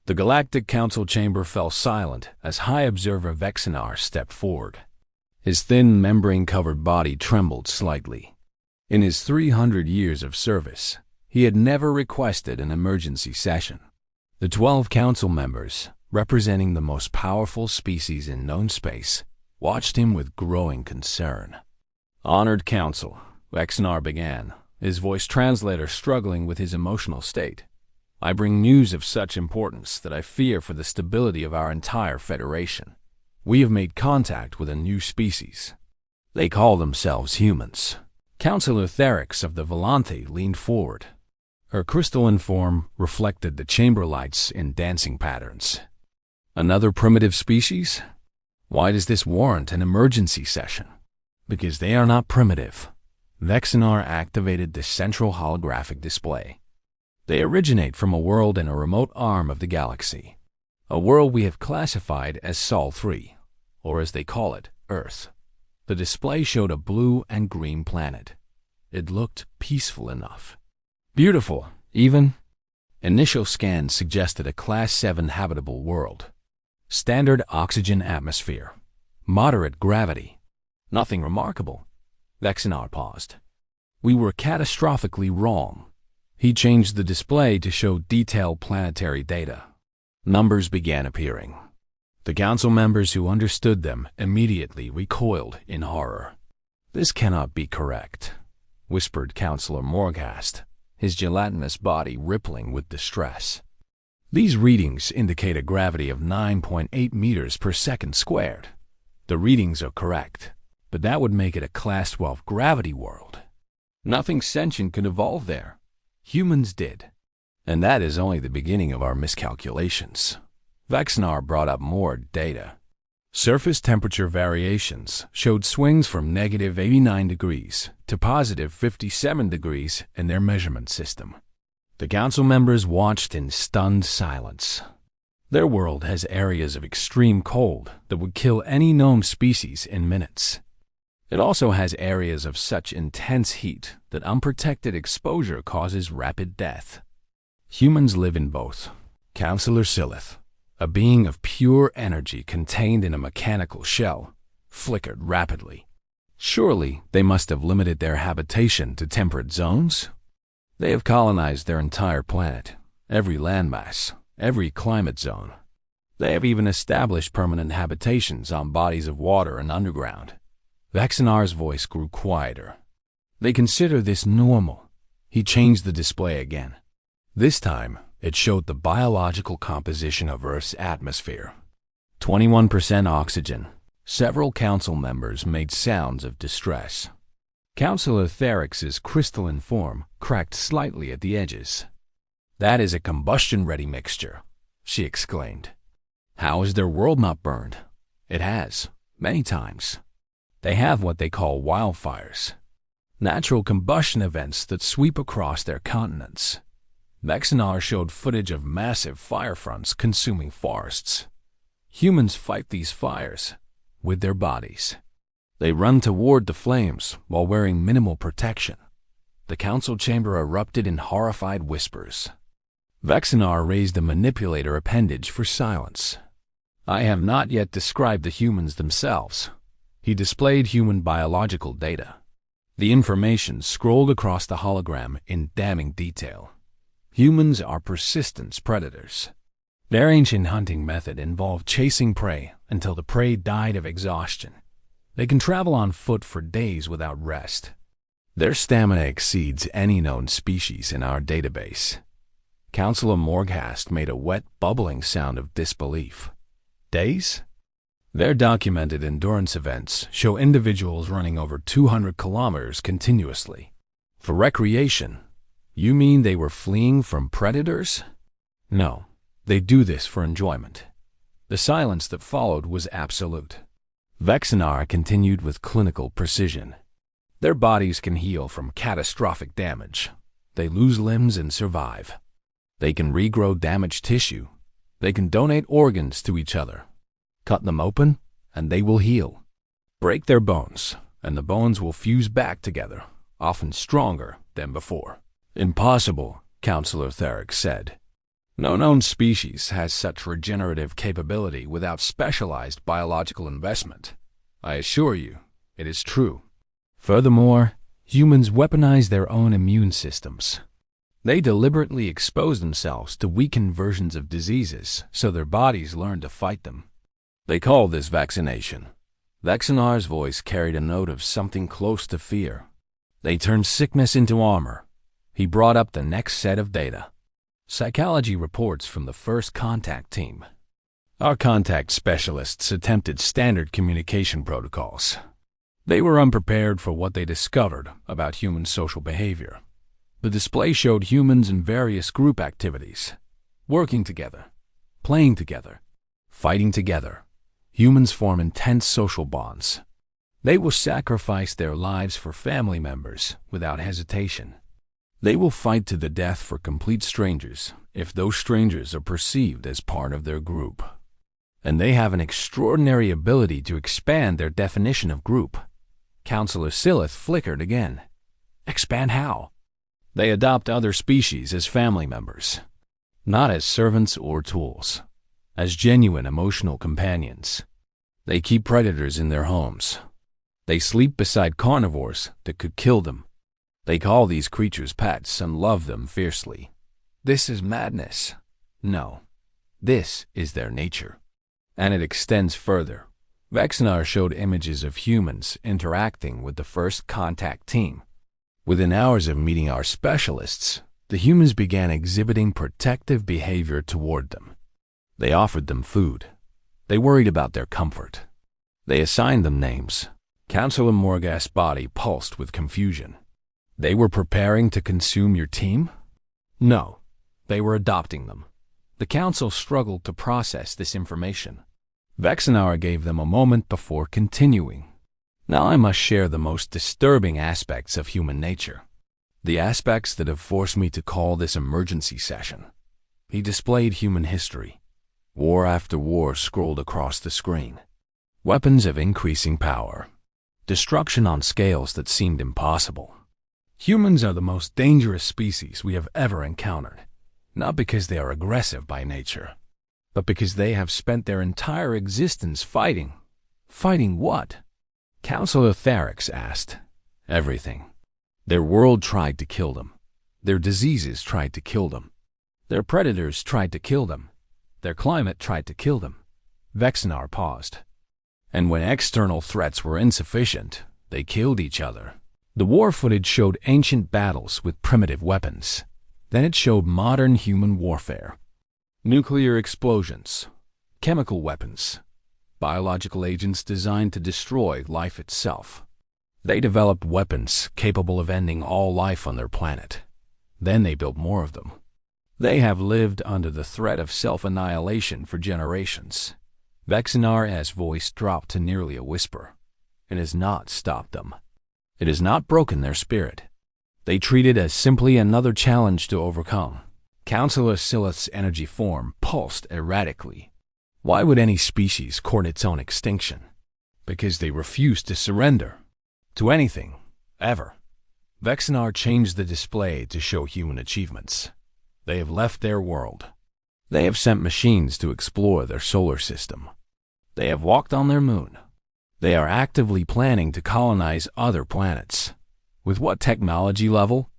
The Galactic Council chamber fell silent as High Observer Vexinar stepped forward. His thin, membrane-covered body trembled slightly. In his 300 years of service, he had never requested an emergency session. The 12 council members, representing the most powerful species in known space, watched him with growing concern. "Honored Council," Vexinar began, his voice translator struggling with his emotional state. "I bring news of such importance that I fear for the stability of our entire Federation. We have made contact with a new species. They call themselves humans." Councillor Therix of the Volanthe leaned forward. Her crystalline form reflected the chamber lights in dancing patterns. "Another primitive species? Why does this warrant an emergency session?" "Because they are not primitive." Vexinar activated the central holographic display. "They originate from a world in a remote arm of the galaxy. A world we have classified as Sol 3, or as they call it, Earth." The display showed a blue and green planet. It looked peaceful enough. Beautiful, even. Initial scans suggested a Class 7 habitable world. Standard oxygen atmosphere. Moderate gravity. Nothing remarkable. Vexinar paused. "We were catastrophically wrong." He changed the display to show detailed planetary data. Numbers began appearing. The council members who understood them immediately recoiled in horror. "This cannot be correct," whispered Councillor Morghast, his gelatinous body rippling with distress. "These readings indicate a gravity of 9.8 meters per second squared. The readings are correct, but that would make it a Class 12 gravity world. Nothing sentient could evolve there. Humans did. And that is only the beginning of our miscalculations." Vexinar brought up more data. Surface temperature variations showed swings from negative 89 degrees to positive 57 degrees in their measurement system. The council members watched in stunned silence. Their world has areas of extreme cold that would kill any known species in minutes. It also has areas of such intense heat that unprotected exposure causes rapid death. Humans live in both. Councillor Silith, a being of pure energy contained in a mechanical shell, flickered rapidly. Surely they must have limited their habitation to temperate zones? They have colonized their entire planet, every landmass, every climate zone. They have even established permanent habitations on bodies of water and underground. Vexinar's voice grew quieter. "They consider this normal." He changed the display again. This time, it showed the biological composition of Earth's atmosphere. 21% oxygen. Several council members made sounds of distress. Councillor Therix's crystalline form cracked slightly at the edges. "That is a combustion-ready mixture," she exclaimed. "How is their world not burned?" "It has, many times. They have what they call wildfires, natural combustion events that sweep across their continents." Vexinar showed footage of massive fire fronts consuming forests. Humans fight these fires with their bodies. They run toward the flames while wearing minimal protection. The council chamber erupted in horrified whispers. Vexinar raised a manipulator appendage for silence. "I have not yet described the humans themselves." He displayed human biological data. The information scrolled across the hologram in damning detail. Humans are persistent predators. Their ancient hunting method involved chasing prey until the prey died of exhaustion. They can travel on foot for days without rest. Their stamina exceeds any known species in our database. Councillor Morghast made a wet, bubbling sound of disbelief. "Days?" Their documented endurance events show individuals running over 200 kilometers continuously. For recreation, you mean they were fleeing from predators? No, they do this for enjoyment. The silence that followed was absolute. Vexinar continued with clinical precision. Their bodies can heal from catastrophic damage. They lose limbs and survive. They can regrow damaged tissue. They can donate organs to each other. Cut them open, and they will heal. Break their bones, and the bones will fuse back together, often stronger than before. "Impossible," Councillor Therix said. No known species has such regenerative capability without specialized biological investment. I assure you, it is true. Furthermore, humans weaponize their own immune systems. They deliberately expose themselves to weakened versions of diseases so their bodies learn to fight them. They call this vaccination. Vexinar's voice carried a note of something close to fear. They turned sickness into armor. He brought up the next set of data. Psychology reports from the first contact team. Our contact specialists attempted standard communication protocols. They were unprepared for what they discovered about human social behavior. The display showed humans in various group activities, working together, playing together, fighting together. Humans form intense social bonds. They will sacrifice their lives for family members without hesitation. They will fight to the death for complete strangers if those strangers are perceived as part of their group. And they have an extraordinary ability to expand their definition of group. Counselor Silith flickered again. Expand how? They adopt other species as family members, not as servants or tools, as genuine emotional companions. They keep predators in their homes. They sleep beside carnivores that could kill them. They call these creatures pets and love them fiercely. This is madness. No, this is their nature. And it extends further. Vexinar showed images of humans interacting with the first contact team. Within hours of meeting our specialists, the humans began exhibiting protective behavior toward them. They offered them food. They worried about their comfort. They assigned them names. Counselor Morgas's body pulsed with confusion. They were preparing to consume your team? No, they were adopting them. The council struggled to process this information. Vexinar gave them a moment before continuing. Now I must share the most disturbing aspects of human nature. The aspects that have forced me to call this emergency session. He displayed human history. War after war scrolled across the screen. Weapons of increasing power. Destruction on scales that seemed impossible. Humans are the most dangerous species we have ever encountered, not because they are aggressive by nature, but because they have spent their entire existence fighting. Fighting what? Counselor Tharix asked. Everything. Their world tried to kill them. Their diseases tried to kill them. Their predators tried to kill them. Their climate tried to kill them. Vexinar paused. And when external threats were insufficient, they killed each other. The war footage showed ancient battles with primitive weapons. Then it showed modern human warfare. Nuclear explosions, chemical weapons, biological agents designed to destroy life itself. They developed weapons capable of ending all life on their planet. Then they built more of them. They have lived under the threat of self-annihilation for generations. Vexinar's voice dropped to nearly a whisper. It has not stopped them. It has not broken their spirit. They treat it as simply another challenge to overcome. Counselor Silith's energy form pulsed erratically. Why would any species court its own extinction? Because they refuse to surrender. To anything, ever. Vexinar changed the display to show human achievements. They have left their world. They have sent machines to explore their solar system. They have walked on their moon. They are actively planning to colonize other planets. With what technology level?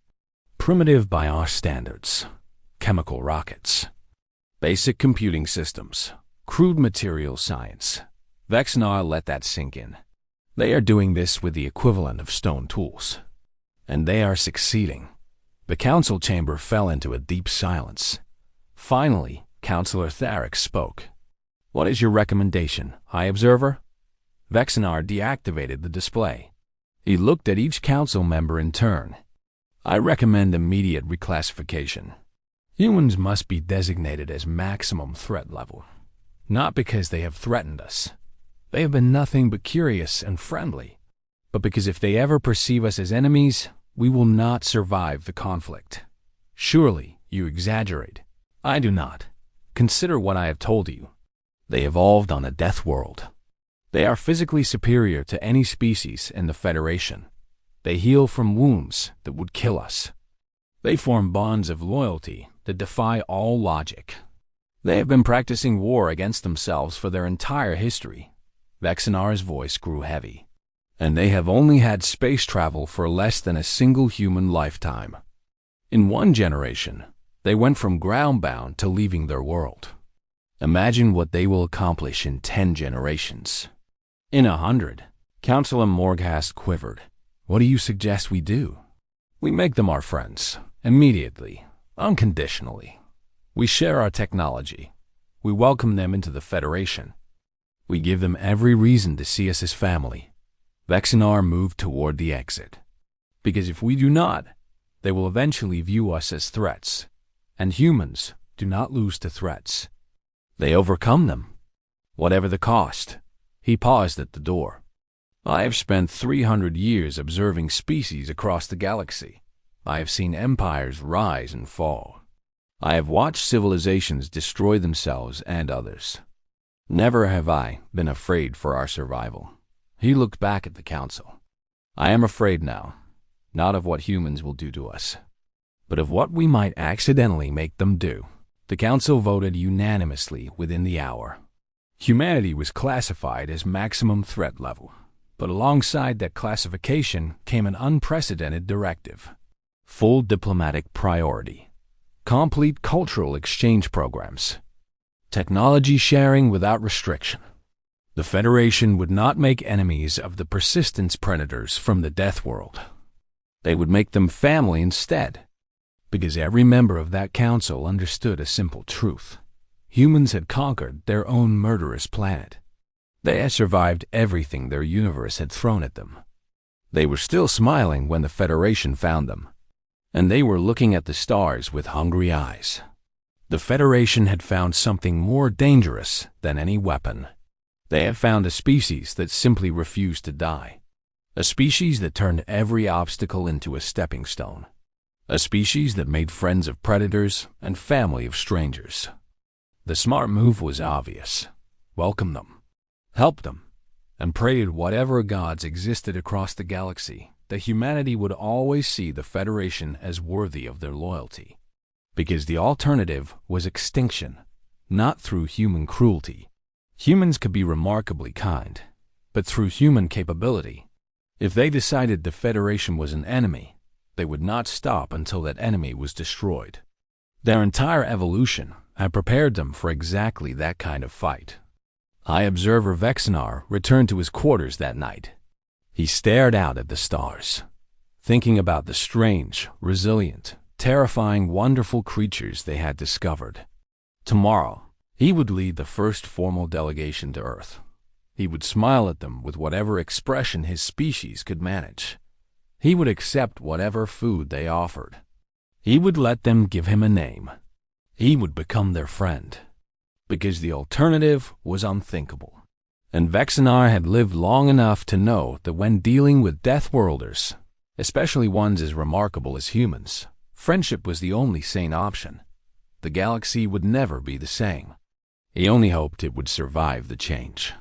Primitive by our standards. Chemical rockets. Basic computing systems. Crude material science. Vexinar let that sink in. They are doing this with the equivalent of stone tools. And they are succeeding. The council chamber fell into a deep silence. Finally, Counselor Tharix spoke. What is your recommendation, High Observer? Vexinar deactivated the display. He looked at each council member in turn. I recommend immediate reclassification. Humans must be designated as maximum threat level. Not because they have threatened us. They have been nothing but curious and friendly. But because if they ever perceive us as enemies, we will not survive the conflict. Surely, you exaggerate. I do not. Consider what I have told you. They evolved on a death world. They are physically superior to any species in the Federation. They heal from wounds that would kill us. They form bonds of loyalty that defy all logic. They have been practicing war against themselves for their entire history. Vexenar's voice grew heavy. And they have only had space travel for less than a single human lifetime. In one generation, they went from ground-bound to leaving their world. Imagine what they will accomplish in 10 generations. In 100, Councilor Morghast quivered. What do you suggest we do? We make them our friends, immediately, unconditionally. We share our technology. We welcome them into the Federation. We give them every reason to see us as family. Vexenar moved toward the exit. Because if we do not, they will eventually view us as threats. And humans do not lose to threats. They overcome them. Whatever the cost. He paused at the door. I have spent 300 years observing species across the galaxy. I have seen empires rise and fall. I have watched civilizations destroy themselves and others. Never have I been afraid for our survival. He looked back at the council. I am afraid now, not of what humans will do to us, but of what we might accidentally make them do. The council voted unanimously within the hour. Humanity was classified as maximum threat level, but alongside that classification came an unprecedented directive. Full diplomatic priority. Complete cultural exchange programs. Technology sharing without restriction. The Federation would not make enemies of the persistence predators from the Deathworld. They would make them family instead, because every member of that council understood a simple truth. Humans had conquered their own murderous planet. They had survived everything their universe had thrown at them. They were still smiling when the Federation found them, and they were looking at the stars with hungry eyes. The Federation had found something more dangerous than any weapon. They had found a species that simply refused to die. A species that turned every obstacle into a stepping stone. A species that made friends of predators and family of strangers. The smart move was obvious. Welcome them. Help them. And pray to whatever gods existed across the galaxy that humanity would always see the Federation as worthy of their loyalty. Because the alternative was extinction, not through human cruelty. Humans could be remarkably kind, but through human capability. If they decided the Federation was an enemy, they would not stop until that enemy was destroyed. Their entire evolution had prepared them for exactly that kind of fight. High Observer Vexenar returned to his quarters that night. He stared out at the stars, thinking about the strange, resilient, terrifying, wonderful creatures they had discovered. Tomorrow, he would lead the first formal delegation to Earth. He would smile at them with whatever expression his species could manage. He would accept whatever food they offered. He would let them give him a name. He would become their friend. Because the alternative was unthinkable. And Vexenar had lived long enough to know that when dealing with Deathworlders, especially ones as remarkable as humans, friendship was the only sane option. The galaxy would never be the same. He only hoped it would survive the change.